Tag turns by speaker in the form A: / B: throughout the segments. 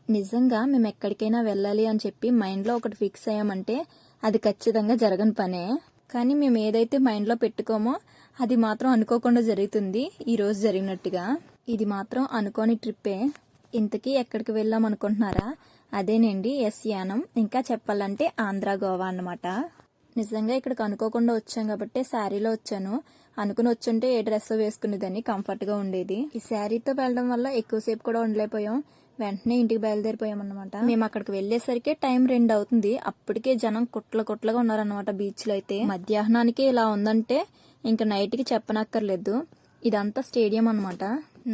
A: నిజంగా మేము ఎక్కడికైనా వెళ్ళాలి అని చెప్పి మైండ్లో ఒకటి ఫిక్స్ అయ్యామంటే అది ఖచ్చితంగా జరగని పనే. కానీ మేము ఏదైతే మైండ్లో పెట్టుకోమో అది మాత్రం అనుకోకుండా జరుగుతుంది. ఈరోజు జరిగినట్టుగా ఇది మాత్రం అనుకోని ట్రిప్పే. ఇంతకీ ఎక్కడికి వెళ్ళాం అనుకుంటున్నారా? అదేనండి ఎస్ యానం, ఇంకా చెప్పాలంటే ఆంధ్ర గోవా అన్నమాట. నిజంగా ఇక్కడికి అనుకోకుండా వచ్చాం కాబట్టి శారీలో వచ్చాను. అనుకుని వచ్చుంటే ఏ డ్రెస్ వేసుకునేదని కంఫర్ట్గా ఉండేది. ఈ శారీతో వెళ్ళడం వల్ల ఎక్కువసేపు కూడా ఉండలేకపోయాం. వెంటనే ఇంటికి బయలుదేరిపోయాం అన్నమాట. మేము అక్కడికి వెళ్లేసరికి టైం 2 అవుతుంది. అప్పటికే జనం కుట్లగా ఉన్నారన్నమాట. బీచ్ లో అయితే మధ్యాహ్నానికి ఇలా ఉందంటే ఇంకా నైట్ కి చెప్పనక్కర్లేదు. ఇదంతా స్టేడియం అన్నమాట.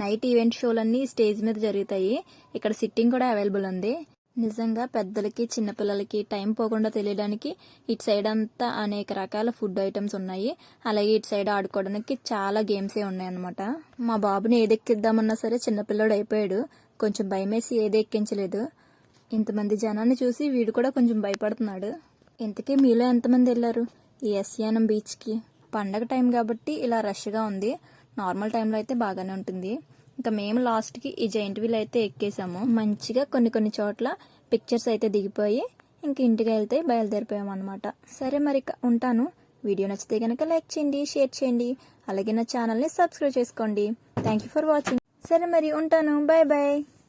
A: నైట్ ఈవెంట్ షోలన్నీ స్టేజ్ మీద జరుగుతాయి. ఇక్కడ సిట్టింగ్ కూడా అవైలబుల్ ఉంది. నిజంగా పెద్దలకి చిన్నపిల్లలకి టైం పోకుండా తెలియడానికి ఇటు సైడ్ అంతా అనేక రకాల ఫుడ్ ఐటమ్స్ ఉన్నాయి. అలాగే ఇటు సైడ్ ఆడుకోవడానికి చాలా గేమ్సే ఉన్నాయి అన్నమాట. మా బాబుని ఏది ఎక్కిద్దామన్నా సరే చిన్నపిల్లడు అయిపోయాడు. కొంచెం భయమేసి ఏది ఎక్కించలేదు. ఇంతమంది జనాన్ని చూసి వీడు కూడా కొంచెం భయపడుతున్నాడు. ఇంతకీ మీలో ఎంతమంది వెళ్ళారు ఈ ఎస్ యానం బీచ్కి? పండగ టైం కాబట్టి ఇలా రష్గా ఉంది. నార్మల్ టైంలో అయితే బాగానే ఉంటుంది. ఇంకా మేము లాస్ట్కి ఈ జైంట్ వీల్ అయితే ఎక్కేసాము. మంచిగా కొన్ని చోట్ల పిక్చర్స్ అయితే దిగిపోయి ఇంక ఇంటికి వెళ్తే బయలుదేరిపోయాము అనమాట. సరే మరి ఉంటాను. వీడియో నచ్చితే కనుక లైక్ చేయండి, షేర్ చేయండి, అలాగే నా ఛానల్ని సబ్స్క్రైబ్ చేసుకోండి. Thank you for watching. సరే మరి ఉంటాను. Bye bye.